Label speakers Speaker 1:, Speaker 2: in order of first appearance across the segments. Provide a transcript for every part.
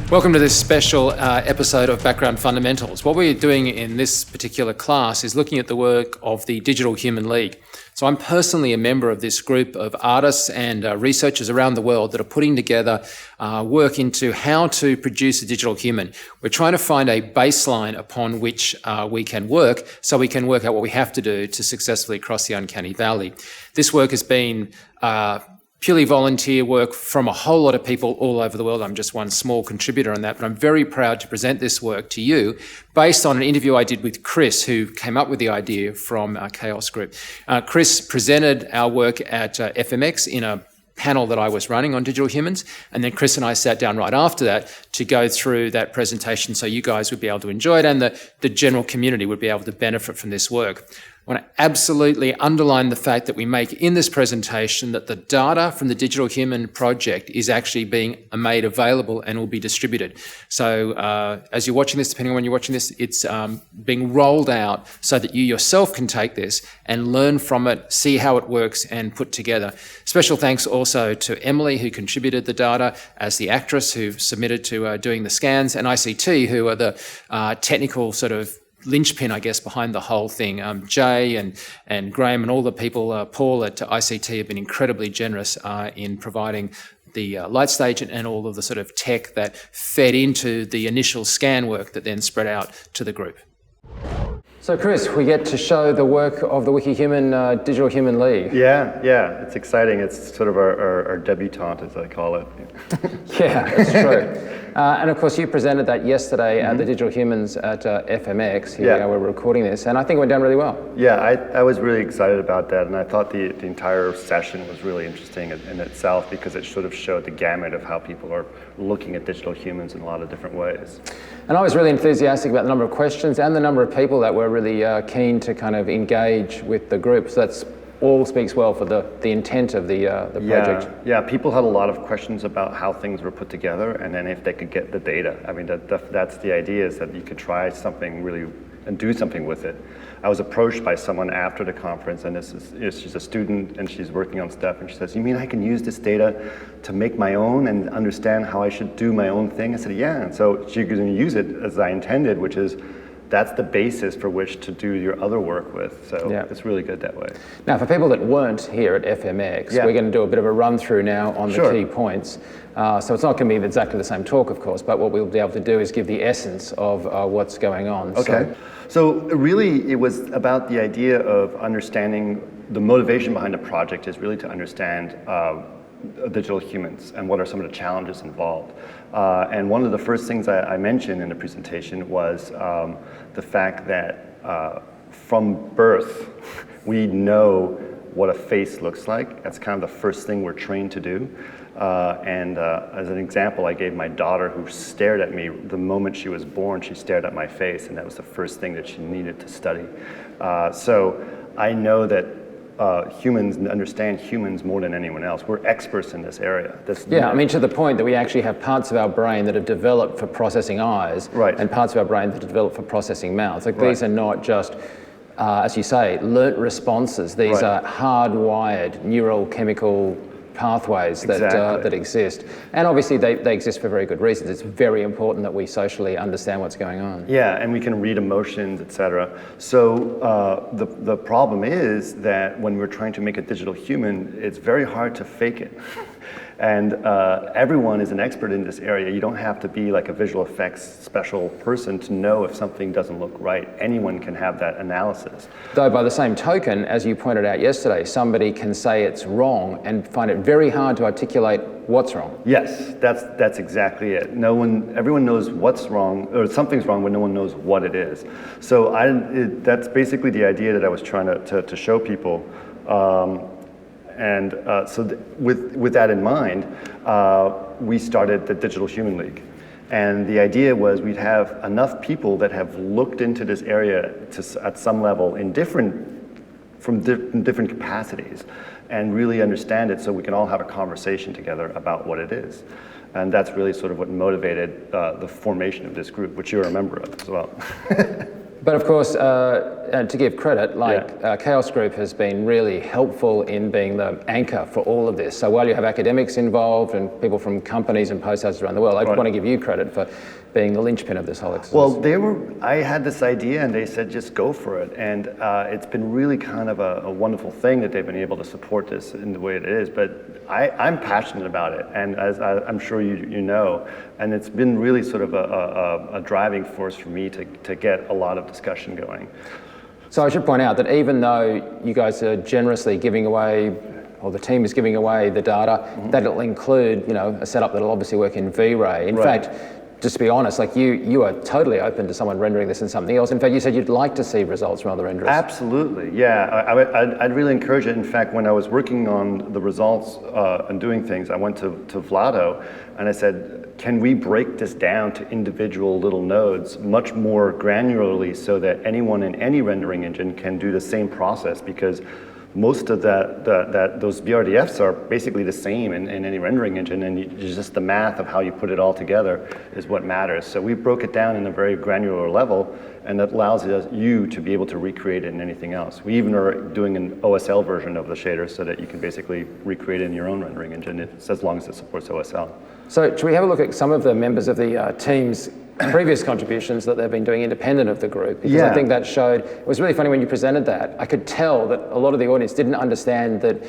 Speaker 1: Welcome to this special episode of Background Fundamentals. What we're doing in this particular class is looking at the work of the Digital Human League. So I'm personally a member of this group of artists and researchers around the world that are putting together work into how to produce a digital human. We're trying to find a baseline upon which we can work so we can work out what we have to do to successfully cross the uncanny valley. This work has been purely volunteer work from a whole lot of people all over the world. I'm just one small contributor on that, but I'm very proud to present this work to you based on an interview I did with Chris, who came up with the idea from Chaos Group. Chris presented our work at FMX in a panel that I was running on digital humans, and then Chris and I sat down right after that to go through that presentation so you guys would be able to enjoy it and the general community would be able to benefit from this work. I want to absolutely underline the fact that we make in this presentation that the data from the Digital Human Project is actually being made available and will be distributed. So as you're watching this, depending on when you're watching this, it's being rolled out so that you yourself can take this and learn from it, see how it works and put together. Special thanks also to Emily, who contributed the data as the actress who submitted to doing the scans, and ICT, who are the technical sort of linchpin, I guess, behind the whole thing. Jay and Graham and all the people, Paul at ICT, have been incredibly generous in providing the light stage and all of the sort of tech that fed into the initial scan work that then spread out to the group. So Chris, we get to show the work of the WikiHuman Digital Human League.
Speaker 2: Yeah, it's exciting. It's sort of our debutante, as I call it.
Speaker 1: Yeah, it's true. And of course, you presented that yesterday at the Digital Humans at FMX. Here we are, we're recording this, and I think it went down really well.
Speaker 2: Yeah, I was really excited about that, and I thought the entire session was really interesting in itself because it sort of showed the gamut of how people are looking at digital humans in a lot of different ways.
Speaker 1: And I was really enthusiastic about the number of questions and the number of people that were really keen to kind of engage with the group. So that's all speaks well for the intent of the project.
Speaker 2: Yeah, people had a lot of questions about how things were put together and then if they could get the data. I mean, that's the idea, is that you could try something really and do something with it. I was approached by someone after the conference, and she's a student and she's working on stuff, and she says, "You mean I can use this data to make my own and understand how I should do my own thing?" I said, "Yeah." And so she's going to use it as I intended, which is that's the basis for which to do your other work with. So it's really good that way.
Speaker 1: Now, for people that weren't here at FMX, we're going to do a bit of a run through now on the key points. So it's not going to be exactly the same talk, of course, but what we'll be able to do is give the essence of what's going on.
Speaker 2: Okay. So really, it was about the idea of understanding the motivation behind a project is really to understand digital humans and what are some of the challenges involved. And one of the first things I mentioned in the presentation was the fact that from birth, we know what a face looks like. That's kind of the first thing we're trained to do. And as an example, I gave my daughter, who stared at me the moment she was born, she stared at my face, and that was the first thing that she needed to study. So I know that humans understand humans more than anyone else. We're experts in this area.
Speaker 1: I mean, to the point that we actually have parts of our brain that are developed for processing eyes, and parts of our brain that are developed for processing mouths. Like these are not just, as you say, learnt responses. These are hardwired neural chemical pathways that exist. And obviously they exist for very good reasons. It's very important that we socially understand what's going on.
Speaker 2: Yeah, and we can read emotions, etc. So the problem is that when we're trying to make a digital human, it's very hard to fake it. And everyone is an expert in this area. You don't have to be like a visual effects special person to know if something doesn't look right. Anyone can have that analysis.
Speaker 1: Though by the same token, as you pointed out yesterday, somebody can say it's wrong and find it very hard to articulate what's wrong.
Speaker 2: Yes, that's exactly it. Everyone knows what's wrong, or something's wrong, but no one knows what it is. So that's basically the idea that I was trying to show people. With that in mind, we started the Digital Human League. And the idea was we'd have enough people that have looked into this area at some level from different capacities and really understand it so we can all have a conversation together about what it is. And that's really sort of what motivated the formation of this group, which you're a member of as well.
Speaker 1: But of course, to give credit, Chaos Group has been really helpful in being the anchor for all of this. So while you have academics involved and people from companies and post houses around the world, I want to give you credit for being the linchpin of this whole exercise.
Speaker 2: Well, I had this idea and they said, just go for it. And it's been really kind of a wonderful thing that they've been able to support this in the way it is. But I'm passionate about it, and as I'm sure you know, and it's been really sort of a driving force for me to get a lot of discussion going.
Speaker 1: So I should point out that even though you guys are generously giving away, or the team is giving away the data, that it'll include, a setup that'll obviously work in V-Ray. In fact, just to be honest, like you are totally open to someone rendering this in something else. In fact, you said you'd like to see results from other renderers.
Speaker 2: Absolutely, yeah. I'd really encourage it. In fact, when I was working on the results and doing things, I went to Vlado and I said, can we break this down to individual little nodes much more granularly so that anyone in any rendering engine can do the same process? Because most of those BRDFs are basically the same in any rendering engine, and it's just the math of how you put it all together is what matters. So we broke it down in a very granular level, and that allows you to be able to recreate it in anything else. We even are doing an OSL version of the shader so that you can basically recreate it in your own rendering engine, as long as it supports OSL.
Speaker 1: So should we have a look at some of the members of the team's previous contributions that they've been doing independent of the group? Because I think that showed, it was really funny when you presented that. I could tell that a lot of the audience didn't understand that,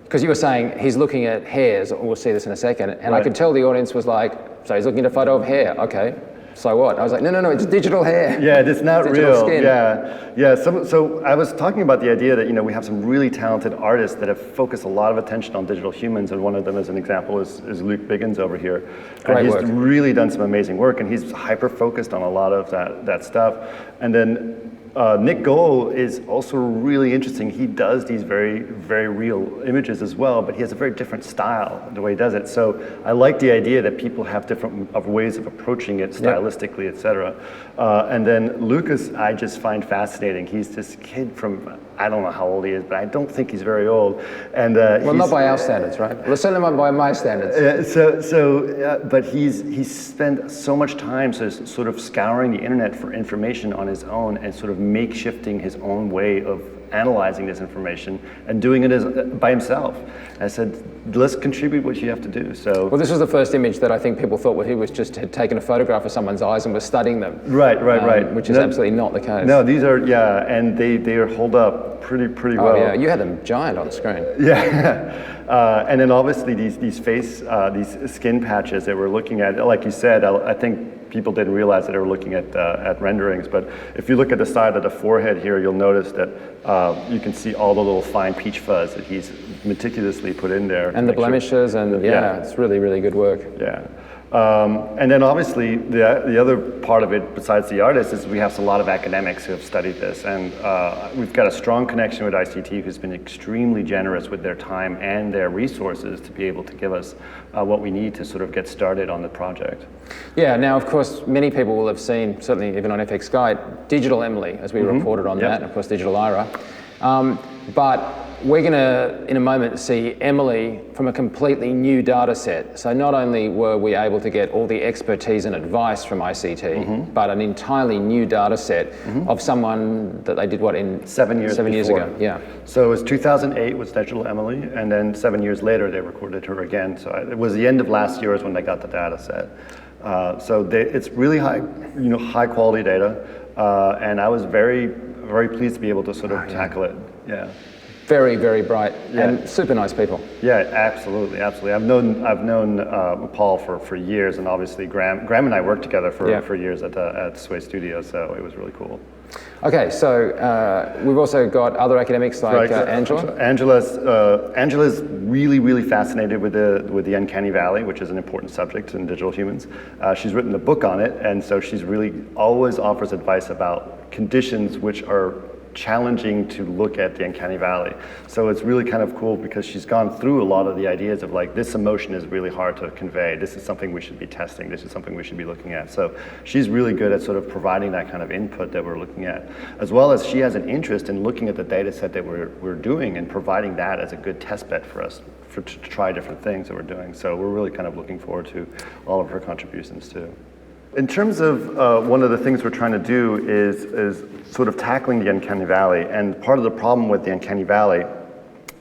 Speaker 1: because you were saying he's looking at hairs, we'll see this in a second, and I could tell the audience was like, so he's looking at a photo of hair, okay. So what? I was like, no, it's digital hair.
Speaker 2: Yeah, it's not real.
Speaker 1: Skin.
Speaker 2: Yeah. So I was talking about the idea that we have some really talented artists that have focused a lot of attention on digital humans, and one of them, as an example, is Luke Biggins over here.
Speaker 1: Great
Speaker 2: and
Speaker 1: work.
Speaker 2: He's really done some amazing work, and he's hyper focused on a lot of that stuff. And then Nick Gohl is also really interesting. He does these very, very real images as well, but he has a very different style the way he does it. So I like the idea that people have different ways of approaching it stylistically, et cetera. And then Lucas, I just find fascinating. He's this kid from, I don't know how old he is, but I don't think he's very old. And
Speaker 1: well, not by our standards, right? Well, certainly not by my standards.
Speaker 2: But he's spent so much time sort of scouring the internet for information on his own and sort of makeshifting his own way of analyzing this information and doing it by himself. And I said, let's contribute what you have to do. So,
Speaker 1: well, this was the first image that I think people thought he was just had taken a photograph of someo's eyes and was studying them.
Speaker 2: Right.
Speaker 1: Which is absolutely not the case.
Speaker 2: No, these are, and they are hold up pretty well.
Speaker 1: Oh yeah, you had them giant on the screen.
Speaker 2: Yeah, and then obviously these skin patches that we're looking at, like you said, I think people didn't realize that they were looking at renderings, but if you look at the side of the forehead here, you'll notice that you can see all the little fine peach fuzz that he's meticulously put in there.
Speaker 1: And the blemishes, and it's really, really good work.
Speaker 2: Yeah. And then obviously the other part of it, besides the artists, is we have a lot of academics who have studied this, and we've got a strong connection with ICT, who's been extremely generous with their time and their resources to be able to give us what we need to sort of get started on the project. Yeah,
Speaker 1: now of course many people will have seen, certainly even on FX Guide, Digital Emily, as we reported on that, and of course Digital Ira. But we're going to, in a moment, see Emily from a completely new data set. So not only were we able to get all the expertise and advice from ICT, but an entirely new data set of someone that they did what in
Speaker 2: 7 years
Speaker 1: ago. Yeah.
Speaker 2: So it was 2008 was Digital Emily, and then 7 years later they recorded her again. So it was the end of last year is when they got the data set. It's really high quality data, and I was very, very pleased to be able to sort of tackle it. Yeah.
Speaker 1: Very, very bright and super nice people.
Speaker 2: Yeah, absolutely. I've known Paul for years, and obviously Graham and I worked together for years at Sway Studios, so it was really cool.
Speaker 1: Okay, so we've also got other academics like Angela.
Speaker 2: Angela's really, really fascinated with the uncanny valley, which is an important subject in digital humans. She's written a book on it, and so she's really always offers advice about conditions which are challenging to look at the uncanny valley. So it's really kind of cool because she's gone through a lot of the ideas of like, this emotion is really hard to convey. This is something we should be testing. This is something we should be looking at. So she's really good at sort of providing that kind of input that we're looking at, as well as she has an interest in looking at the data set that we're doing and providing that as a good test bed for us to try different things that we're doing. So we're really kind of looking forward to all of her contributions too. In terms of one of the things we're trying to do is sort of tackling the uncanny valley. And part of the problem with the uncanny valley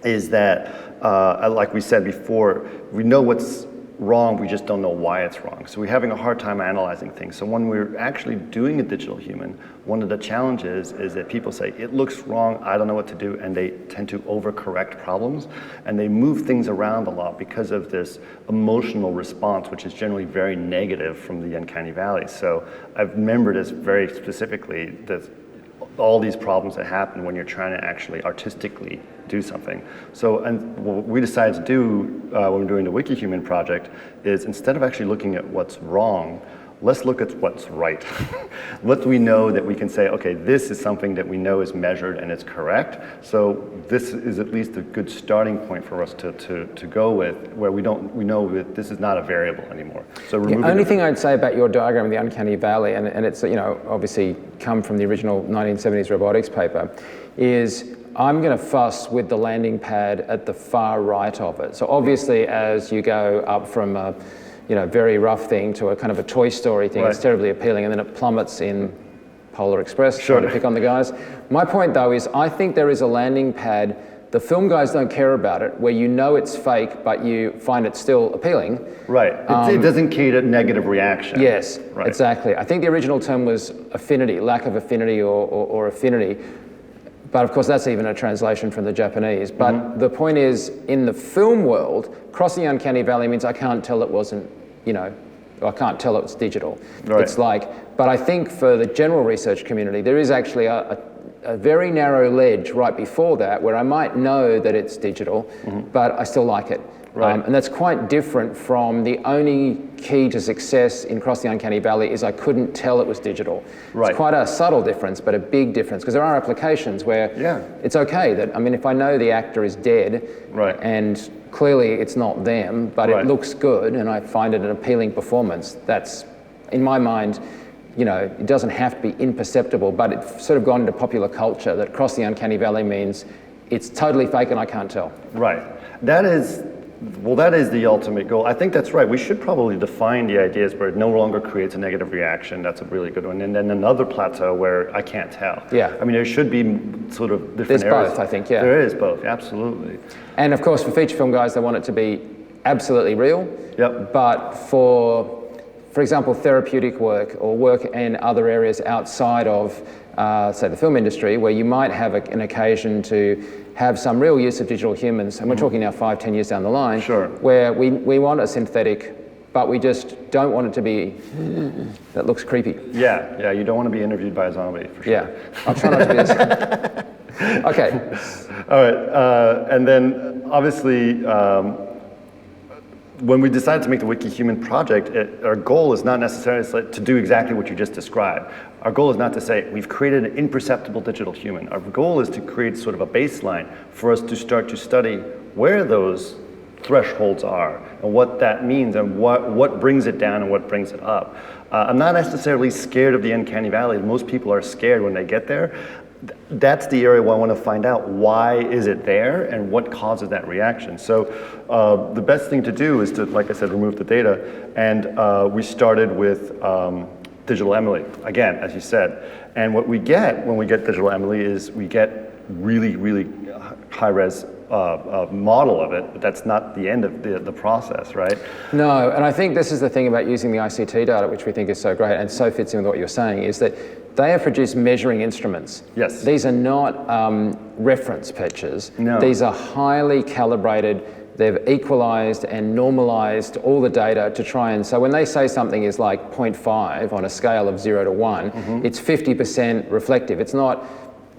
Speaker 2: is that, like we said before, we know what's wrong, we just don't know why it's wrong. So we're having a hard time analyzing things. So when we're actually doing a digital human, one of the challenges is that people say, it looks wrong, I don't know what to do, and they tend to overcorrect problems, and they move things around a lot because of this emotional response, which is generally very negative from the uncanny valley. So I've remembered this very specifically, that all these problems that happen when you're trying to actually artistically do something. So, and what we decided to do when we're doing the WikiHuman project is, instead of actually looking at what's wrong, let's look at what's right. What we know that we can say, okay, this is something that we know is measured and it's correct. So this is at least a good starting point for us to go with, where we know that this is not a variable anymore. So
Speaker 3: the only thing I'd say about your diagram of the uncanny valley, and it's, you know, obviously come from the original 1970s robotics paper, is I'm going to fuss with the landing pad at the far right of it. So obviously, as you go up from a, you know, very rough thing to a kind of a Toy Story thing, it's terribly appealing, and then it plummets in Polar Express, trying to pick on the guys. My point, though, is I think there is a landing pad, the film guys don't care about it, where you know it's fake, but you find it still appealing.
Speaker 2: Right, it doesn't create a negative reaction.
Speaker 3: Yes, exactly. I think the original term was affinity, lack of affinity or affinity. But of course, that's even a translation from the Japanese. But the point is, in the film world, crossing the uncanny valley means I can't tell it wasn't, you know, I can't tell it's digital. It's like, but I think for the general research community, there is actually a very narrow ledge right before that where I might know that it's digital, but I still like it. And that's quite different from the only key to success in Cross the Uncanny Valley is I couldn't tell it was digital. It's quite a subtle difference, but a big difference, because there are applications where it's okay that, I mean, if I know the actor is dead and clearly it's not them, but it looks good and I find it an appealing performance, that's, in my mind, you know, it doesn't have to be imperceptible, but it's sort of gone into popular culture that Cross the Uncanny Valley means it's totally fake and I can't tell.
Speaker 2: That is the ultimate goal. I think that's right. We should probably define the ideas where it no longer creates a negative reaction. That's a really good one. And then another plateau where I can't tell. I mean, there should be sort of different areas.
Speaker 3: Both, I think,
Speaker 2: There is both, absolutely.
Speaker 3: And of course, for feature film guys, they want it to be absolutely real. But for example, therapeutic work or work in other areas outside of, say, the film industry, where you might have an occasion to have some real use of digital humans, and we're talking now 5-10 years down the line, where we want a synthetic, but we just don't want it to be, that looks creepy.
Speaker 2: You don't want to be interviewed by a zombie, for sure.
Speaker 3: I'll try not to be this. Okay.
Speaker 2: All right, and then obviously, when we decided to make the WikiHuman project, our goal is not necessarily to do exactly what you just described. Our goal is not to say, we've created an imperceptible digital human. Our goal is to create sort of a baseline for us to start to study where those thresholds are and what that means and what brings it down and what brings it up. I'm not necessarily scared of the uncanny valley. Most people are scared when they get there. That's the area where I want to find out why is it there and what causes that reaction. So the best thing to do is to, like I said, remove the data. And we started with Digital Emily, again, as you said. And what we get when we get Digital Emily is we get really, really high-res model of it, but that's not the end of the process, right?
Speaker 3: No, and I think this is the thing about using the ICT data, which we think is so great and so fits in with what you're saying, is that they have produced measuring instruments. These are not reference pictures. These are highly calibrated. They've equalized and normalized all the data to try and, so when they say something is like 0.5 on a scale of 0 to 1, it's 50% reflective. It's not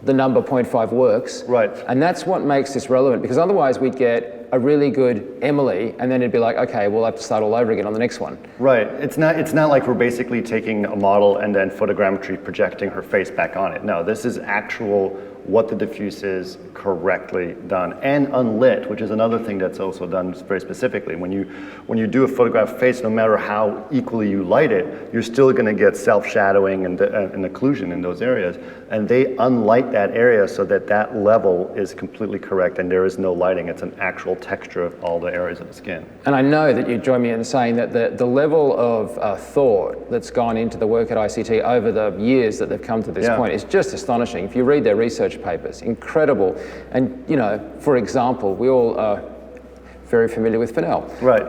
Speaker 3: the number 0.5 works. And that's what makes this relevant, because otherwise we'd get a really good Emily and then it'd be like, okay, we'll have to start all over again on the next one.
Speaker 2: It's not like we're basically taking a model and then photogrammetry projecting her face back on it. No, this is actual what the diffuse is correctly done, and unlit, which is another thing that's also done very specifically. When you do a photograph face, no matter how equally you light it, you're still going to get self-shadowing and occlusion in those areas, and they unlight that area so that that level is completely correct and there is no lighting. It's an actual texture of all the areas of the skin.
Speaker 3: And I know that you join me in saying that the level of thought that's gone into the work at ICT over the years that they've come to this point is just astonishing. If you read their research papers, incredible. And, you know, for example, we all are very familiar with Fresnel.
Speaker 2: Right.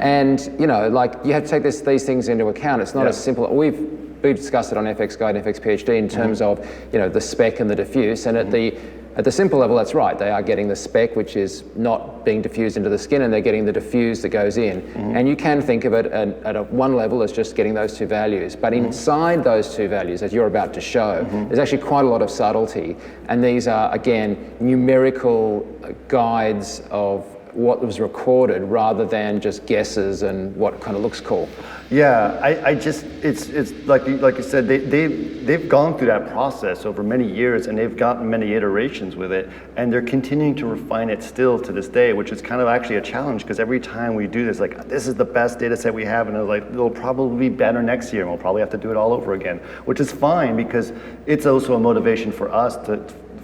Speaker 3: And, you know, like, you have to take these things into account. It's not as simple. We've discussed it on FX Guide and FX PhD in terms of, you know, the spec and the diffuse. And at the simple level, that's right. They are getting the spec, which is not being diffused into the skin, and they're getting the diffuse that goes in. And you can think of it at one level as just getting those two values. But inside those two values, as you're about to show, there's actually quite a lot of subtlety. And these are, again, numerical guides of what was recorded rather than just guesses and what kind of looks cool.
Speaker 2: Yeah, it's like you said, they've gone through that process over many years, and they've gotten many iterations with it, and they're continuing to refine it still to this day, which is kind of actually a challenge, because every time we do this, like, this is the best data set we have, and like, it'll probably be better next year, and we'll probably have to do it all over again, which is fine, because it's also a motivation for us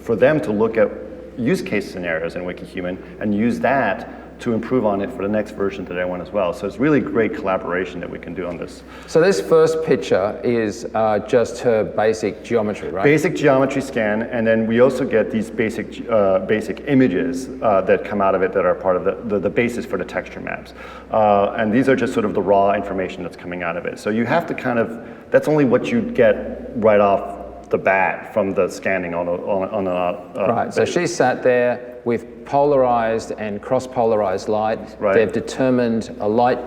Speaker 2: for them to look at use case scenarios in WikiHuman and use that to improve on it for the next version that I want as well. So it's really great collaboration that we can do on this.
Speaker 3: So this first picture is just her basic geometry, right?
Speaker 2: Basic geometry scan, and then we also get these basic images that come out of it that are part of the basis for the texture maps. And these are just sort of the raw information that's coming out of it. So you have to kind of, that's only what you get right off the bat from the scanning on a
Speaker 3: right, so she sat there with polarized and cross-polarized light.
Speaker 2: Right.
Speaker 3: They've determined a light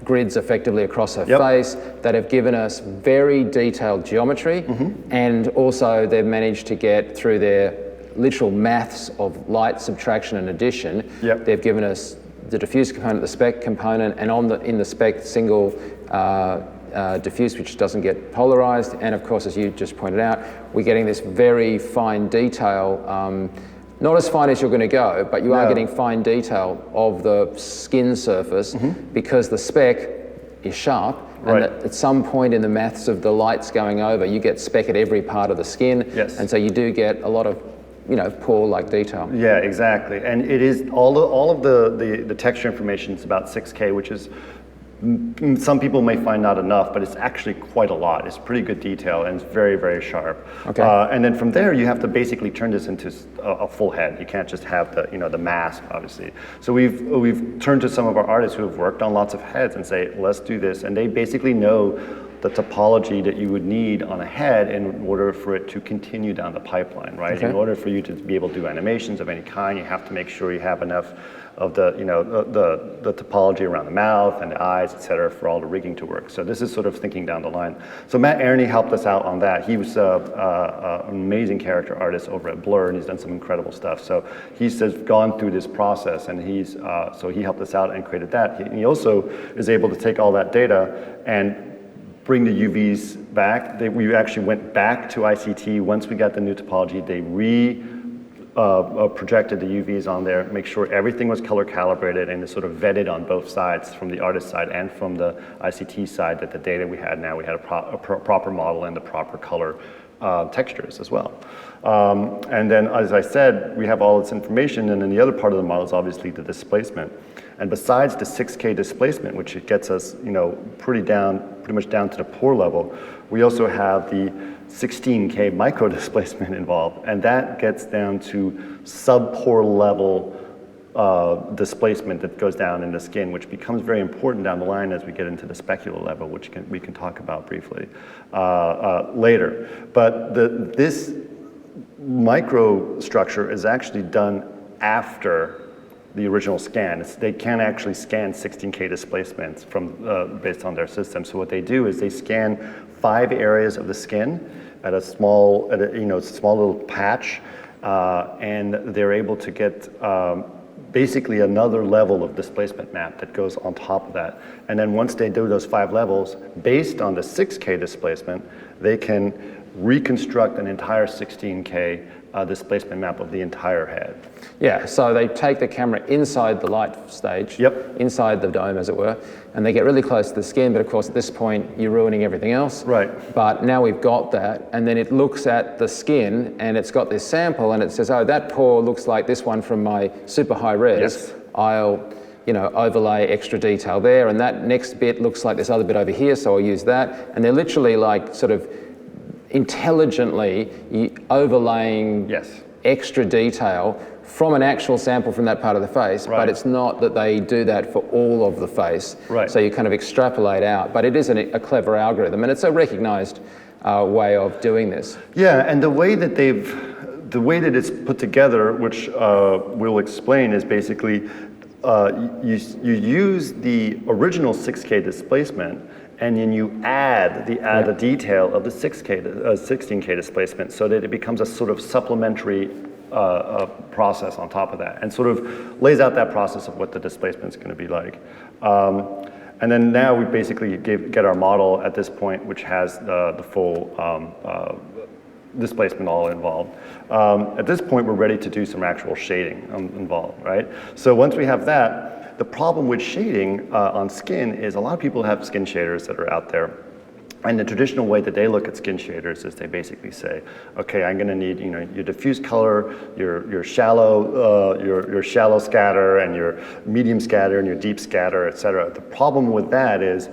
Speaker 3: grids effectively across her face that have given us very detailed geometry, and also they've managed to get through their literal maths of light subtraction and addition. They've given us the diffuse component, the spec component, and in the spec single diffuse, which doesn't get polarized. And of course, as you just pointed out, we're getting this very fine detail, not as fine as you're going to go, but you are getting fine detail of the skin surface because the spec is sharp. And at some point in the maths of the lights going over, you get spec at every part of the skin. And so you do get a lot of, you know, pore-like detail.
Speaker 2: Yeah, exactly. And it is all of the texture information is about 6K, which is, some people may find not enough, but it's actually quite a lot. It's pretty good detail, and it's very, very sharp. And then from there, you have to basically turn this into a full head. You can't just have the mask, obviously. So we've turned to some of our artists who have worked on lots of heads and say, let's do this. And they basically know the topology that you would need on a head in order for it to continue down the pipeline, right? In order for you to be able to do animations of any kind, you have to make sure you have enough of the topology around the mouth and the eyes, et cetera, for all the rigging to work. So this is sort of thinking down the line. So Matt Aerney helped us out on that. He was an amazing character artist over at Blur, and he's done some incredible stuff. So he's just gone through this process, and so he helped us out and created that. He also is able to take all that data and bring the UVs back. We actually went back to ICT once we got the new topology. They projected the UVs on there, make sure everything was color calibrated, and it sort of vetted on both sides, from the artist side and from the ICT side, that the data we had now, we had a proper model and the proper color textures as well. And then, as I said, we have all this information, and then the other part of the model is obviously the displacement. And besides the 6K displacement, which it gets us, pretty much down to the pore level, we also have the 16K micro displacement involved, and that gets down to sub-pore level displacement that goes down in the skin, which becomes very important down the line as we get into the specular level, which we can talk about briefly later. But this microstructure is actually done after the original scan. They can't actually scan 16K displacements based on their system. So what they do is they scan 5 areas of the skin at a small little patch, and they're able to get basically another level of displacement map that goes on top of that. And then once they do those 5 levels, based on the 6K displacement, they can reconstruct an entire 16K displacement map of the entire head.
Speaker 3: Yeah, so they take the camera inside the light stage,
Speaker 2: Yep.
Speaker 3: inside the dome as it were, and they get really close to the skin, but of course at this point you're ruining everything else.
Speaker 2: Right.
Speaker 3: But now we've got that, and then it looks at the skin and it's got this sample and it says, oh, that pore looks like this one from my super high res.
Speaker 2: Yes.
Speaker 3: I'll overlay extra detail there, and that next bit looks like this other bit over here, so I'll use that. And they're literally like sort of intelligently overlaying
Speaker 2: Yes.
Speaker 3: extra detail from an actual sample from that part of the face,
Speaker 2: Right.
Speaker 3: but it's not that they do that for all of the face.
Speaker 2: Right.
Speaker 3: So you kind of extrapolate out, but it is a clever algorithm, and it's a recognized way of doing this.
Speaker 2: Yeah, and the way that it's put together, which we'll explain, is basically you use the original 6K displacement, and then you add the detail of the 16K displacement, so that it becomes a sort of supplementary process on top of that, and sort of lays out that process of what the displacement is going to be like. And then now we basically get our model at this point, which has the full displacement all involved. At this point, we're ready to do some actual shading involved, right? So once we have that, the problem with shading on skin is a lot of people have skin shaders that are out there. And the traditional way that they look at skin shaders is they basically say, okay, I'm going to need your diffuse color, your shallow scatter, and your medium scatter, and your deep scatter, et cetera. The problem with that is,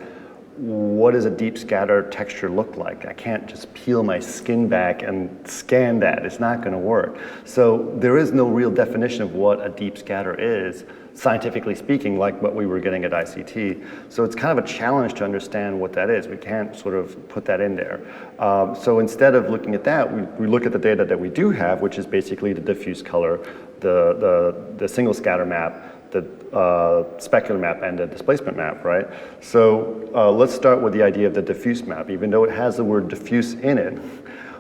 Speaker 2: what does a deep scatter texture look like? I can't just peel my skin back and scan that. It's not going to work. So there is no real definition of what a deep scatter is, scientifically speaking, like what we were getting at ICT. So it's kind of a challenge to understand what that is. We can't sort of put that in there. So instead of looking at that, we look at the data that we do have, which is basically the diffuse color, the single scatter map, the specular map, and the displacement map, right? So let's start with the idea of the diffuse map. Even though it has the word diffuse in it,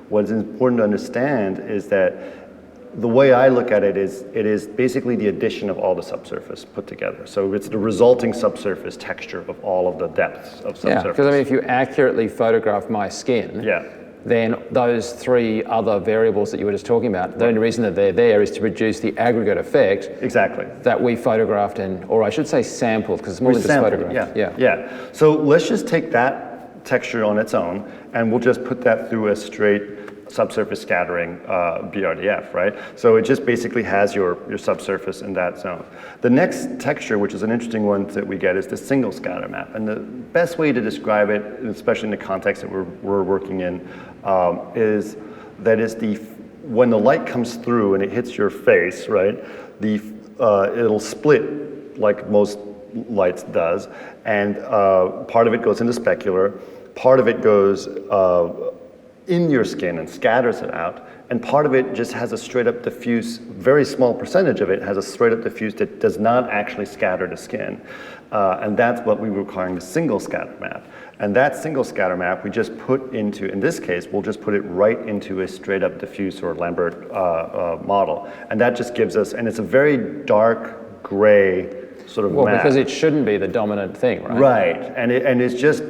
Speaker 2: what's important to understand is that the way I look at it is basically the addition of all the subsurface put together. So it's the resulting subsurface texture of all of the depths of subsurface.
Speaker 3: Yeah, because I mean, if you accurately photograph my skin, then those three other variables that you were just talking about, the only reason that they're there is to produce the aggregate effect that we photographed or I should say sampled, because it's more than just photographed.
Speaker 2: Yeah. So let's just take that texture on its own, and we'll just put that through a straight subsurface scattering BRDF, right? So it just basically has your subsurface in that zone. The next texture, which is an interesting one that we get, is the single scatter map. And the best way to describe it, especially in the context that we're working in, is that when the light comes through and it hits your face, right? It'll split like most lights does, and part of it goes into specular, part of it goes in your skin and scatters it out, and part of it just has a straight up diffuse, very small percentage of it has a straight up diffuse that does not actually scatter the skin. And that's what we were calling the single scatter map. And that single scatter map we just put into, in this case, we'll just put it right into a straight up diffuse or Lambert model. And that just gives us, and it's a very dark gray sort of map.
Speaker 3: Because it shouldn't be the dominant thing, right?
Speaker 2: Right, and it's just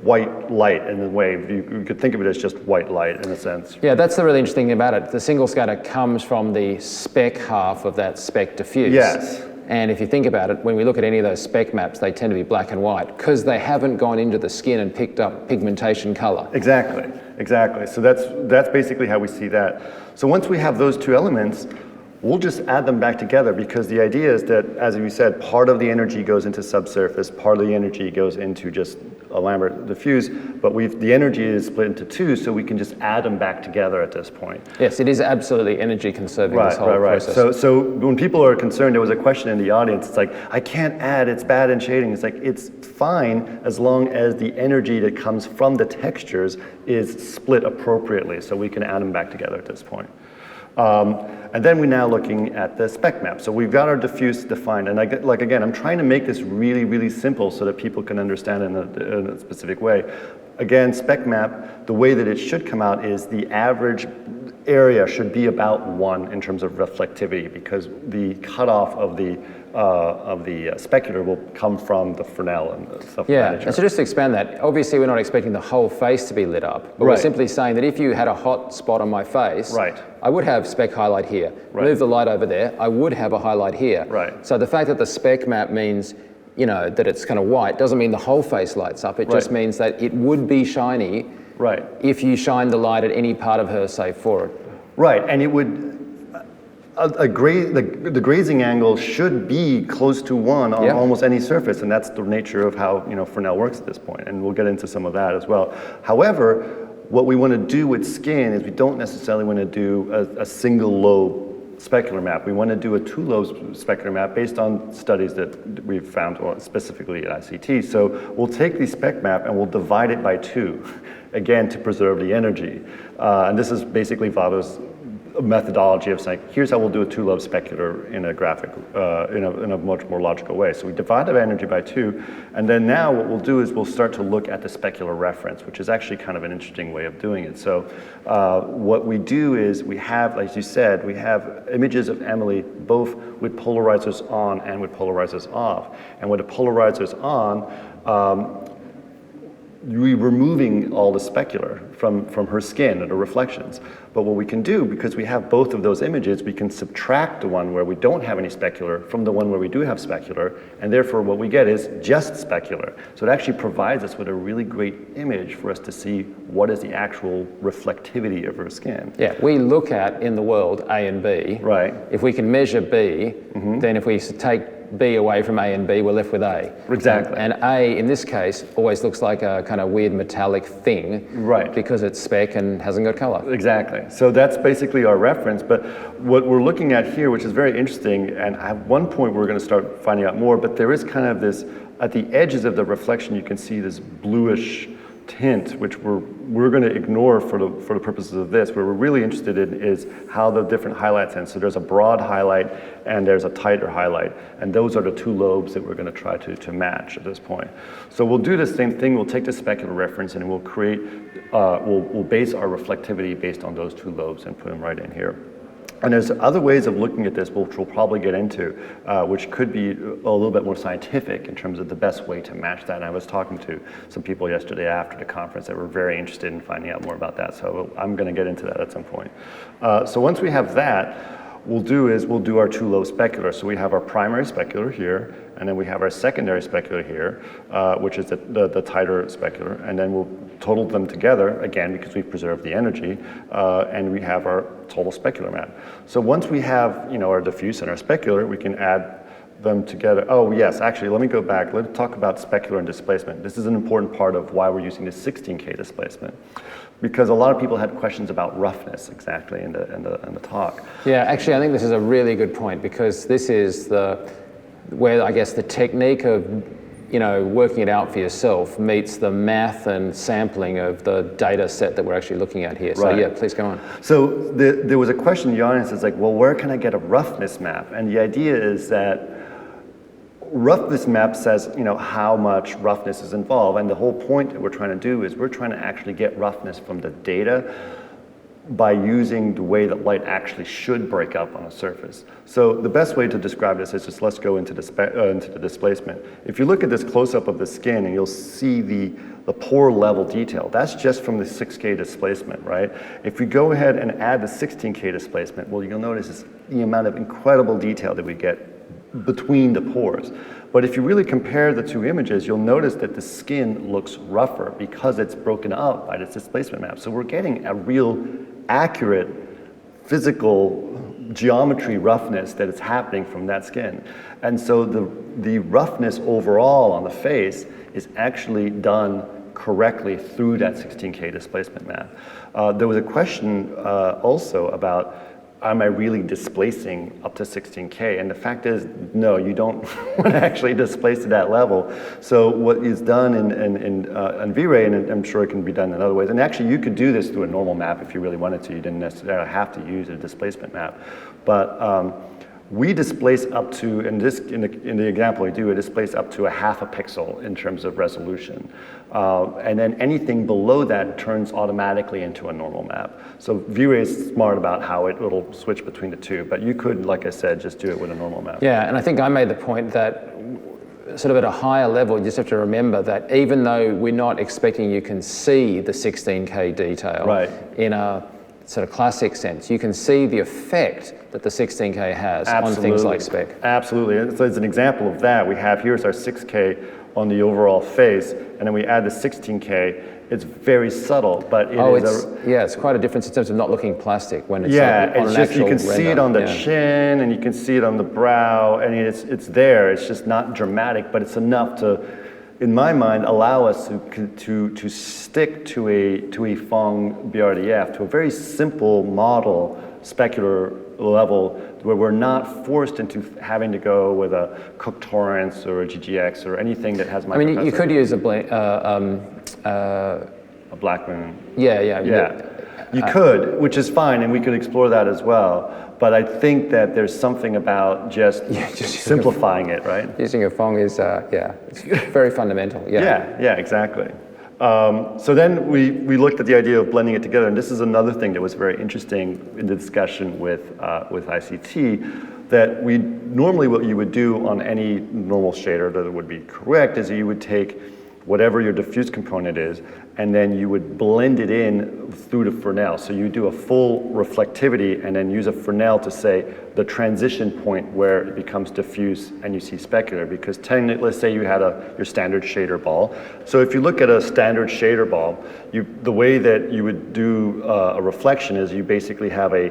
Speaker 2: white light in a way. You could think of it as just white light in a sense.
Speaker 3: Yeah, that's the really interesting thing about it. The single scatter comes from the spec half of that spec diffuse.
Speaker 2: Yes.
Speaker 3: And if you think about it, when we look at any of those spec maps, they tend to be black and white because they haven't gone into the skin and picked up pigmentation color.
Speaker 2: Exactly. So that's basically how we see that. So once we have those two elements, we'll just add them back together, because the idea is that, as you said, part of the energy goes into subsurface, part of the energy goes into just a Lambert diffuse, but the energy is split into two, so we can just add them back together at this point.
Speaker 3: Yes, it is absolutely energy conserving, this whole process.
Speaker 2: So when people are concerned, there was a question in the audience, it's like, I can't add, it's bad in shading. It's like, it's fine as long as the energy that comes from the textures is split appropriately, so we can add them back together at this point. And then we're now looking at the spec map. So we've got our diffuse defined, and again, I'm trying to make this really, really simple so that people can understand in a specific way. Again, spec map, the way that it should come out is the average area should be about 1 in terms of reflectivity, because the cutoff of the specular will come from the Fresnel and stuff of that
Speaker 3: Yeah,
Speaker 2: nature.
Speaker 3: and so just to expand that, obviously we're not expecting the whole face to be lit up, but we're
Speaker 2: Right.
Speaker 3: simply saying that if you had a hot spot on my face,
Speaker 2: Right.
Speaker 3: I would have spec highlight here.
Speaker 2: Right.
Speaker 3: Move the light over there, I would have a highlight here.
Speaker 2: Right.
Speaker 3: So the fact that the spec map means, you know, that it's kind of white doesn't mean the whole face lights up. It just
Speaker 2: Right.
Speaker 3: means that it would be shiny
Speaker 2: Right.
Speaker 3: if you shine the light at any part of her, say, forward.
Speaker 2: Right, and it would, the grazing angle should be close to 1 on
Speaker 3: Yeah.
Speaker 2: almost any surface, and that's the nature of how, you know, Fresnel works at this point, and we'll get into some of that as well. However, what we want to do with skin is we don't necessarily want to do a single lobe specular map. We want to do a 2-lobe specular map based on studies that we've found, or specifically at ICT. So we'll take the spec map and we'll divide it by 2, again, to preserve the energy. And this is basically Vado's methodology of saying, here's how we'll do a 2-lobe specular in a graphic, in a much more logical way. So we divide the energy by 2, and then now what we'll do is we'll start to look at the specular reference, which is actually kind of an interesting way of doing it. So what we do is we have, like you said, we have images of Emily both with polarizers on and with polarizers off. And with the polarizers on, we're removing all the specular from her skin or the reflections. But what we can do, because we have both of those images, we can subtract the one where we don't have any specular from the one where we do have specular, and therefore what we get is just specular. So it actually provides us with a really great image for us to see what is the actual reflectivity of her skin.
Speaker 3: Yeah, we look at, in the world, A and B.
Speaker 2: Right.
Speaker 3: If we can measure B, then if we take B away from A and B, we're left with A.
Speaker 2: Exactly.
Speaker 3: And A, in this case, always looks like a kind of weird metallic thing.
Speaker 2: Right.
Speaker 3: Because it's spec and hasn't got color.
Speaker 2: Exactly. So that's basically our reference. But what we're looking at here, which is very interesting, and at one point we're going to start finding out more, but there is kind of this, at the edges of the reflection, you can see this bluish tint, which we're going to ignore for the purposes of this. What we're really interested in is how the different highlights end. So there's a broad highlight and there's a tighter highlight, and those are the 2 lobes that we're going to try to match at this point. So we'll do the same thing. We'll take the specular reference and we'll create, we'll base our reflectivity based on those 2 lobes and put them right in here. And there's other ways of looking at this, which we'll probably get into, which could be a little bit more scientific in terms of the best way to match that. And I was talking to some people yesterday after the conference that were very interested in finding out more about that. So I'm going to get into that at some point. So once we have that, we'll do our 2-lobe specular. So we have our primary specular here, and then we have our secondary specular here, which is the tighter specular, and then we'll total them together, again, because we've preserved the energy, and we have our total specular map. So once we have, you know, our diffuse and our specular, we can add them together. Oh yes, actually, let me go back. Let's talk about specular and displacement. This is an important part of why we're using the 16K displacement, because a lot of people had questions about roughness exactly in the talk.
Speaker 3: Yeah, actually, I think this is a really good point, because this is where I guess the technique of, you know, working it out for yourself meets the math and sampling of the data set that we're actually looking at here. So
Speaker 2: Right.
Speaker 3: yeah, please go on.
Speaker 2: So there was a question in the audience that's like, well, where can I get a roughness map? And the idea is that roughness map says, you know, how much roughness is involved. And the whole point that we're trying to do is we're trying to actually get roughness from the data by using the way that light actually should break up on a surface. So the best way to describe this is just, let's go into the displacement. If you look at this close-up of the skin, and you'll see the pore level detail, that's just from the 6K displacement, right? If we go ahead and add the 16K displacement, well, you'll notice is the amount of incredible detail that we get between the pores. But if you really compare the 2 images, you'll notice that the skin looks rougher because it's broken up by this displacement map. So we're getting a real accurate physical geometry roughness that is happening from that skin. And so the roughness overall on the face is actually done correctly through that 16K displacement map. There was a question also about, am I really displacing up to 16K? And the fact is, no, you don't want to actually displace to that level. So what is done in V-Ray, and I'm sure it can be done in other ways, and actually you could do this through a normal map if you really wanted to. You didn't necessarily have to use a displacement map. But we displace up to, in the example we do, it displace up to a half a pixel in terms of resolution. And then anything below that turns automatically into a normal map. So V-Ray is smart about how it'll switch between the two, but you could, like I said, just do it with a normal map.
Speaker 3: Yeah, and I think I made the point that sort of at a higher level, you just have to remember that even though we're not expecting you can see the 16K detail in a sort of classic sense, you can see the effect that the 16K has on things like spec.
Speaker 2: Absolutely. And so as an example of that, we have here's our 6K on the overall face, and then we add the 16K. It's very subtle, but
Speaker 3: it's quite a difference in terms of not looking plastic when it's
Speaker 2: it's just you can see it on the chin and you can see it on the brow, and it's there. It's just not dramatic, but it's enough to, in my mind, allow us to stick to a Phong BRDF, to a very simple model, specular level, where we're not forced into having to go with a Cook Torrance or a GGX or anything that has.
Speaker 3: I mean, you could use a
Speaker 2: Blackmoon.
Speaker 3: Yeah.
Speaker 2: You could, which is fine, and we could explore that as well. But I think that there's something about just simplifying it, right?
Speaker 3: Using a Phong is, it's very fundamental.
Speaker 2: Yeah, exactly. So then we looked at the idea of blending it together, and this is another thing that was very interesting in the discussion with ICT, that normally what you would do on any normal shader that would be correct is you would take whatever your diffuse component is, and then you would blend it in through the Fresnel. So you do a full reflectivity and then use a Fresnel to say the transition point where it becomes diffuse and you see specular, because let's say you had your standard shader ball. So if you look at a standard shader ball, the way that you would do a reflection is you basically have a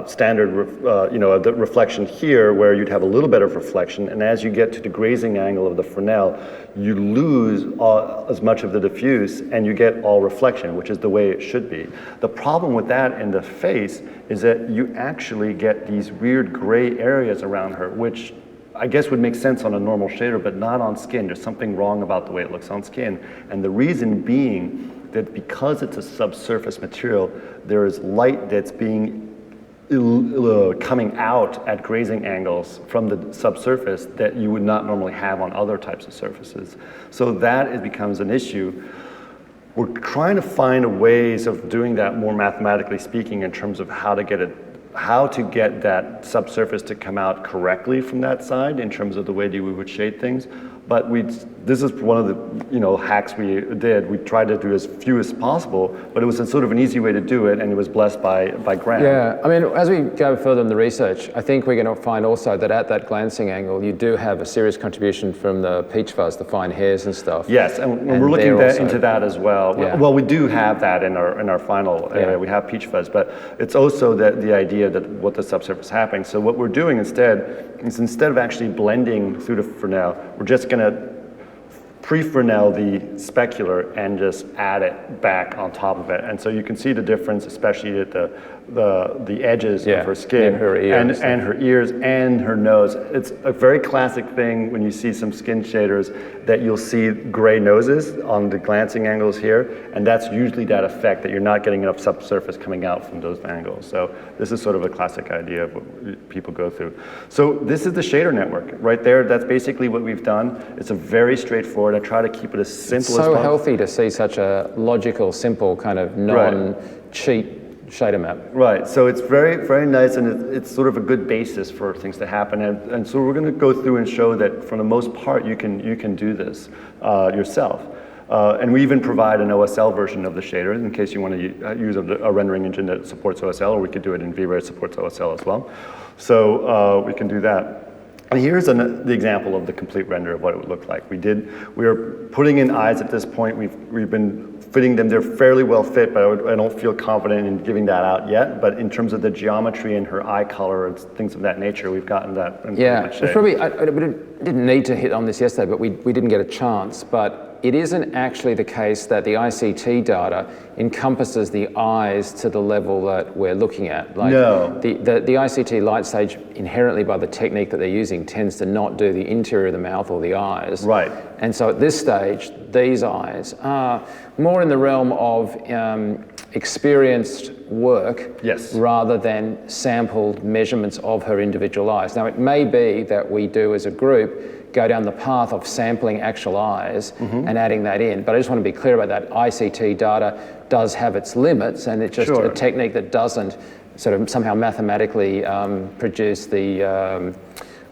Speaker 2: standard, the reflection here where you'd have a little bit of reflection, and as you get to the grazing angle of the Fresnel, you lose as much of the diffuse and you get all reflection, which is the way it should be. The problem with that in the face is that you actually get these weird gray areas around her, which I guess would make sense on a normal shader, but not on skin. There's something wrong about the way it looks on skin. And the reason being that because it's a subsurface material, there is light that's being coming out at grazing angles from the subsurface that you would not normally have on other types of surfaces. So it becomes an issue. We're trying to find ways of doing that more mathematically speaking in terms of how to get that subsurface to come out correctly from that side in terms of the way that we would shade things. But this is one of the hacks we did. We tried to do as few as possible, but it was a sort of an easy way to do it, and it was blessed by Graham.
Speaker 3: Yeah, I mean, as we go further in the research, I think we're going to find also that at that glancing angle, you do have a serious contribution from the peach fuzz, the fine hairs and stuff.
Speaker 2: Yes, and we're looking into that as well. Yeah. Well, we do have that in our final area. We have peach fuzz, but it's also the idea that what the subsurface happening. So what we're doing instead of actually blending through the Fresnel, we're just going to pre-Fresnel the specular and just add it back on top of it. And so you can see the difference, especially at the edges of her skin and her ears and her nose. It's a very classic thing when you see some skin shaders that you'll see gray noses on the glancing angles here, and that's usually that effect that you're not getting enough subsurface coming out from those angles. So this is sort of a classic idea of what people go through. So this is the shader network right there. That's basically what we've done. It's a very straightforward. I try to keep it as simple as possible.
Speaker 3: It's so healthy to see such a logical, simple kind of non-cheat shader map.
Speaker 2: Right, so it's very, very nice, and it's sort of a good basis for things to happen. And so we're going to go through and show that for the most part, you can do this yourself. And we even provide an OSL version of the shader in case you want to use a rendering engine that supports OSL, or we could do it in V-Ray that supports OSL as well. So we can do that. And here's the example of the complete render of what it would look like. We are putting in eyes at this point. We've been fitting them. They're fairly well fit, but I don't feel confident in giving that out yet. But in terms of the geometry and her eye color and things of that nature, we've gotten that in good shape.
Speaker 3: Probably, I didn't need to hit on this yesterday, but we didn't get a chance. But it isn't actually the case that the ICT data encompasses the eyes to the level that we're looking at. Like
Speaker 2: No.
Speaker 3: the ICT light stage, inherently by the technique that they're using, tends to not do the interior of the mouth or the eyes.
Speaker 2: Right.
Speaker 3: And so at this stage, these eyes are more in the realm of experienced work
Speaker 2: Yes.
Speaker 3: rather than sampled measurements of her individual eyes. Now, it may be that we do as a group go down the path of sampling actual eyes and adding that in, but I just want to be clear about that. ICT data does have its limits, and it's just
Speaker 2: Sure.
Speaker 3: a technique that doesn't sort of somehow mathematically produce the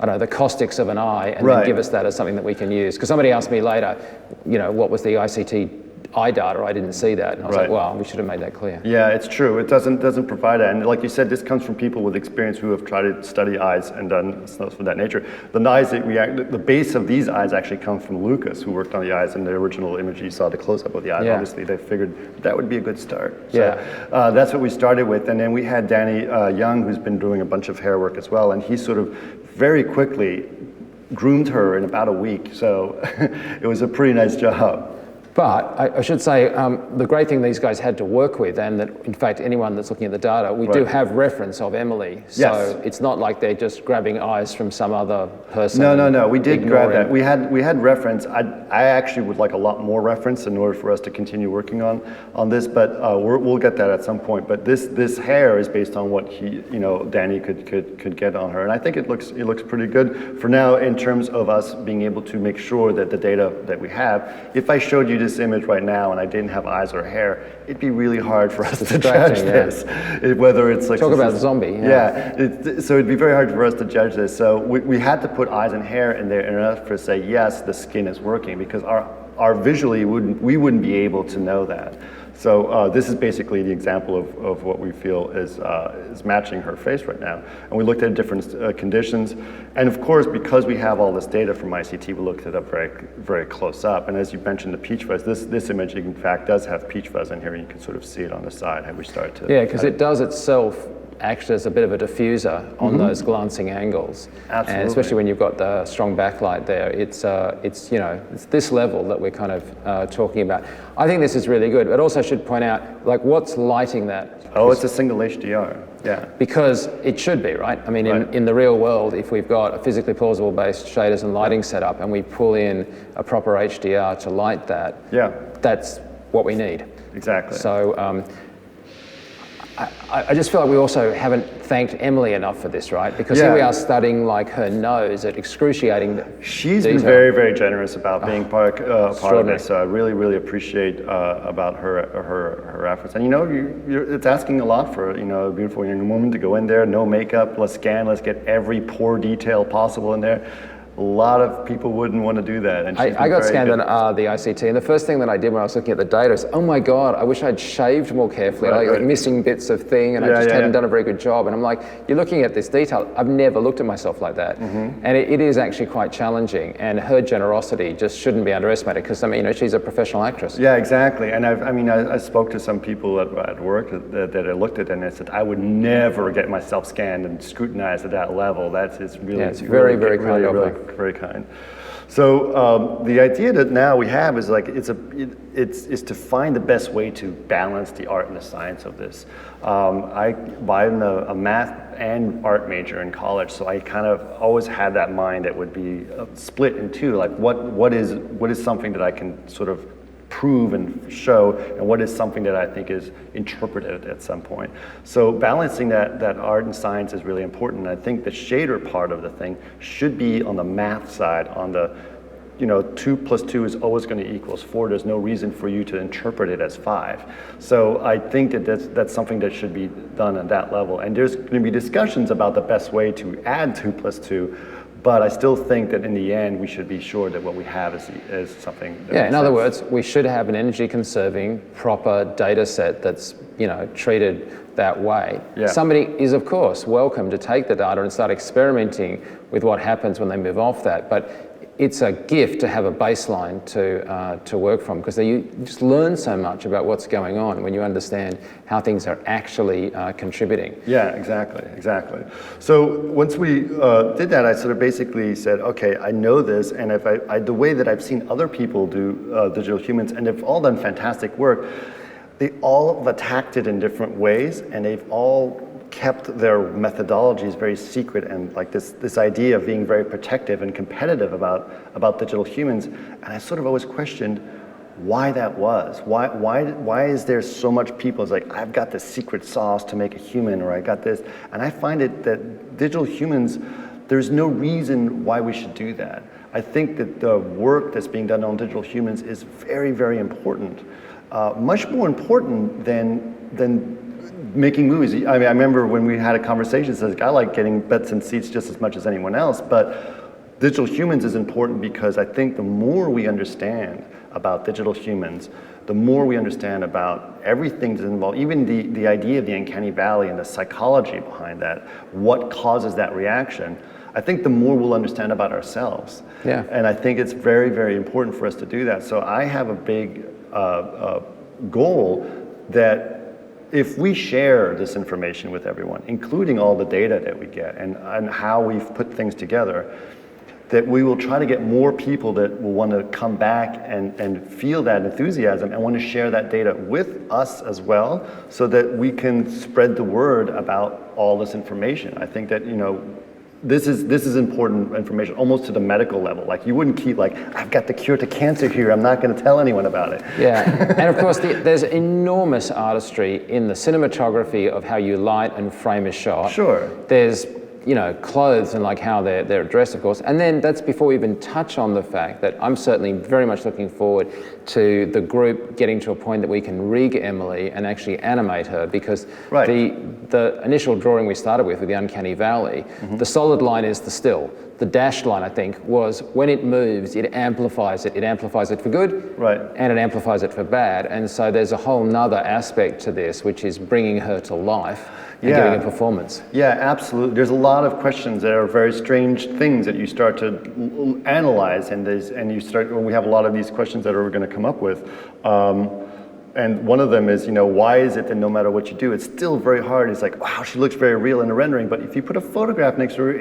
Speaker 3: I don't know, the caustics of an eye and
Speaker 2: Right.
Speaker 3: then give us that as something that we can use. Because somebody asked me later, you know, what was the ICT eye data? I didn't see that. And I was
Speaker 2: Right.
Speaker 3: like, well, we should have made that clear.
Speaker 2: Yeah, it's true. It doesn't provide that. And like you said, this comes from people with experience who have tried to study eyes and done stuff of that nature. The eyes that the base of these eyes actually come from Lucas, who worked on the eyes in the original image you saw, the close-up of the eyes.
Speaker 3: Yeah.
Speaker 2: Obviously, they figured that would be a good start. So,
Speaker 3: Yeah.
Speaker 2: that's what we started with. And then we had Danny Young, who's been doing a bunch of hair work as well. And he sort of very quickly groomed her in about a week. So it was a pretty nice job.
Speaker 3: But I should say the great thing these guys had to work with, and that in fact anyone that's looking at the data, we do have reference of Emily. So
Speaker 2: Yes.
Speaker 3: it's not like they're just grabbing eyes from some other person.
Speaker 2: No. We did grab
Speaker 3: ignoring-
Speaker 2: that. We had reference. I actually would like a lot more reference in order for us to continue working on this. But we'll get that at some point. But this hair is based on what Danny could get on her, and I think it looks pretty good for now in terms of us being able to make sure that the data that we have. If I showed you this image right now and I didn't have eyes or hair, it'd be really hard for us to judge this. Whether it's like
Speaker 3: Talk about zombie.
Speaker 2: so it'd be very hard for us to judge this. So we had to put eyes and hair in there in order to say yes, the skin is working, because our visually we wouldn't be able to know that. So this is basically the example of what we feel is matching her face right now. And we looked at different conditions. And of course, because we have all this data from ICT, we looked it up very, very close up. And as you mentioned, the peach fuzz, this image in fact does have peach fuzz in here. You can sort of see it on the side. Have we started to?
Speaker 3: Yeah, because it does itself act as a bit of a diffuser on those glancing angles.
Speaker 2: Absolutely.
Speaker 3: And especially when you've got the strong backlight there, it's this level that we're kind of talking about. I think this is really good, but also should point out, like, what's lighting that?
Speaker 2: Oh, it's a single HDR. Yeah.
Speaker 3: Because it should be, right? I mean,
Speaker 2: Right.
Speaker 3: in the real world, if we've got a physically plausible based shaders and lighting setup and we pull in a proper HDR to light that,
Speaker 2: Yeah.
Speaker 3: that's what we need.
Speaker 2: Exactly.
Speaker 3: So I just feel like we also haven't thanked Emily enough for this, right? Because here we are studying like her nose at excruciating
Speaker 2: She's
Speaker 3: detail.
Speaker 2: been very, very generous about being part of this. So I really, really appreciate about her efforts. And it's asking a lot for a beautiful young woman to go in there, no makeup, let's scan, let's get every pore detail possible in there. A lot of people wouldn't want to do that. And
Speaker 3: I got scanned on the ICT, and the first thing that I did when I was looking at the data is, oh my God, I wish I'd shaved more carefully, like missing bits of thing, and I just hadn't done a very good job. And I'm like, you're looking at this detail. I've never looked at myself like that. And it is actually quite challenging, and her generosity just shouldn't be underestimated, because she's a professional actress.
Speaker 2: Yeah, exactly. And I spoke to some people at work that I looked at, and they said, I would never get myself scanned and scrutinized at that level. It's really,
Speaker 3: it's very, very kind of her.
Speaker 2: Very kind. So the idea that now we have is like it's to find the best way to balance the art and the science of this. I'm a math and art major in college, so I kind of always had that mind that would be split in two. Like what is something that I can sort of prove and show, and what is something that I think is interpreted at some point. So balancing that art and science is really important. I think the shader part of the thing should be on the math side, on the 2 plus 2 is always going to equals 4. There's no reason for you to interpret it as 5. So I think that's something that should be done at that level. And there's going to be discussions about the best way to add 2 plus 2. But I still think that in the end, we should be sure that what we have is something that
Speaker 3: in other words, we should have an energy conserving, proper data set that's, treated that way.
Speaker 2: Yeah.
Speaker 3: Somebody is, of course, welcome to take the data and start experimenting with what happens when they move off that. But it's a gift to have a baseline to work from, because you just learn so much about what's going on when you understand how things are actually contributing.
Speaker 2: Yeah, exactly. So once we did that, I sort of basically said, okay, I know this, and if the way that I've seen other people do digital humans, and they've all done fantastic work, they all have attacked it in different ways, and they've all kept their methodologies very secret, and like this idea of being very protective and competitive about digital humans. And I sort of always questioned why that was. Why is there so much people? It's like, I've got this secret sauce to make a human, or I got this. And I find it that digital humans, there's no reason why we should do that. I think that the work that's being done on digital humans is very, very important. Much more important than making movies. I mean, I remember when we had a conversation, it says, I like getting butts and seats just as much as anyone else, but digital humans is important because I think the more we understand about digital humans, the more we understand about everything that's involved, even the idea of the uncanny valley and the psychology behind that, what causes that reaction, I think the more we'll understand about ourselves.
Speaker 3: Yeah.
Speaker 2: And I think it's very, very important for us to do that. So I have a big goal that if we share this information with everyone, including all the data that we get and how we've put things together, that we will try to get more people that will want to come back and feel that enthusiasm and want to share that data with us as well, so that we can spread the word about all this information. I think that, this is important information, almost to the medical level. Like, you wouldn't keep like, I've got the cure to cancer here, I'm not going to tell anyone about it.
Speaker 3: Yeah, and of course there's enormous artistry in the cinematography of how you light and frame a shot.
Speaker 2: Sure.
Speaker 3: There's clothes and like how they're dressed, of course. And then that's before we even touch on the fact that I'm certainly very much looking forward to the group getting to a point that we can rig Emily and actually animate her, because
Speaker 2: right.
Speaker 3: the initial drawing we started with the uncanny valley, the solid line is the still. The dashed line, I think, was when it moves, it amplifies it. It amplifies it for good,
Speaker 2: right,
Speaker 3: and it amplifies it for bad. And so there's a whole nother aspect to this, which is bringing her to life and giving a performance.
Speaker 2: Yeah, absolutely. There's a lot of questions that are very strange things that you start to analyze, and we have a lot of these questions that we're going to come up with. And one of them is, why is it that no matter what you do, it's still very hard? It's like, wow, she looks very real in the rendering, but if you put a photograph next to her,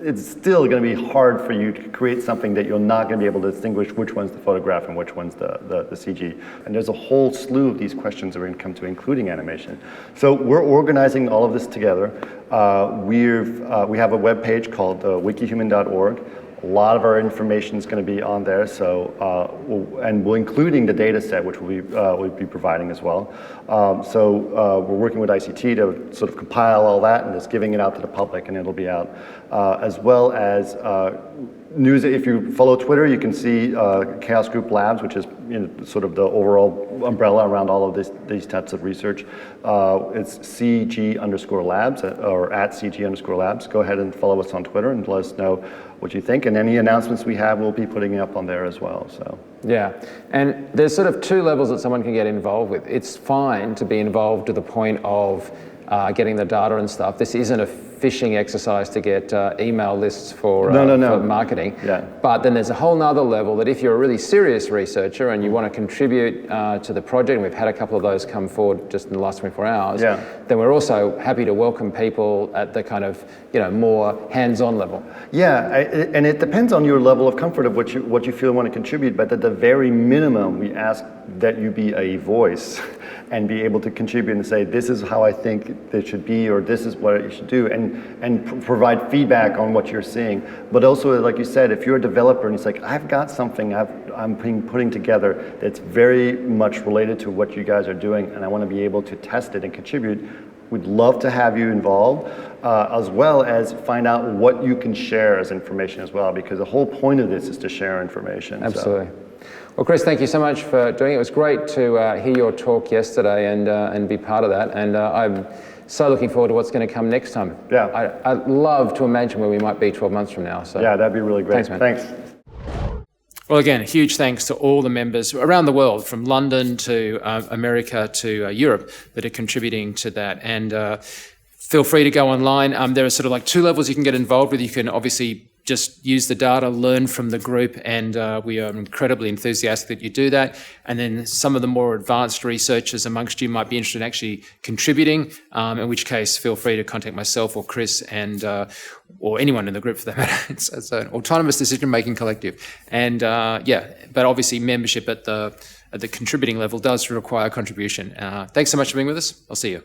Speaker 2: it's still going to be hard for you to create something that you're not going to be able to distinguish which one's the photograph and which one's the CG. And there's a whole slew of these questions that we're going to come to, including animation. So we're organizing all of this together. We have a web page called wikihuman.org. A lot of our information is going to be on there, we'll including the data set, which we'll be providing as well. We're working with ICT to sort of compile all that and just giving it out to the public, and it'll be out. As well as news. If you follow Twitter, you can see Chaos Group Labs, which is sort of the overall umbrella around all of these types of research. It's CG_labs or at CG_labs. Go ahead and follow us on Twitter and let us know what you think. And any announcements we have, we'll be putting up on there as well. So.
Speaker 3: Yeah, and there's sort of two levels that someone can get involved with. It's fine to be involved to the point of getting the data and stuff. This isn't a phishing exercise to get email lists for marketing.
Speaker 2: Yeah.
Speaker 3: But then there's a whole nother level that if you're a really serious researcher and you want to contribute to the project, and we've had a couple of those come forward just in the last 24 hours, then we're also happy to welcome people at the kind of more hands-on level.
Speaker 2: Yeah, and it depends on your level of comfort of what you feel you want to contribute, but at the very minimum, we ask that you be a voice and be able to contribute and say, this is how I think it should be, or this is what you should do, and provide feedback on what you're seeing. But also, like you said, if you're a developer and it's like, I've got something I'm putting together that's very much related to what you guys are doing, and I want to be able to test it and contribute, we'd love to have you involved, as well as find out what you can share as information as well, because the whole point of this is to share information.
Speaker 3: Absolutely. Well, Chris, thank you so much for doing it. It was great to hear your talk yesterday and be part of that. And I'm so looking forward to what's going to come next time.
Speaker 2: Yeah.
Speaker 3: I'd love to imagine where we might be 12 months from now. So
Speaker 2: yeah, that'd be really great.
Speaker 3: Thanks, man.
Speaker 2: Thanks.
Speaker 1: Well, again, huge thanks to all the members around the world, from London to America to Europe, that are contributing to that. And feel free to go online. There are sort of like two levels you can get involved with. You can obviously just use the data, learn from the group, and we are incredibly enthusiastic that you do that. And then some of the more advanced researchers amongst you might be interested in actually contributing, in which case feel free to contact myself or Chris and or anyone in the group for that matter. It's an autonomous decision-making collective. And but obviously membership at the at the contributing level does require contribution. Thanks so much for being with us. I'll see you.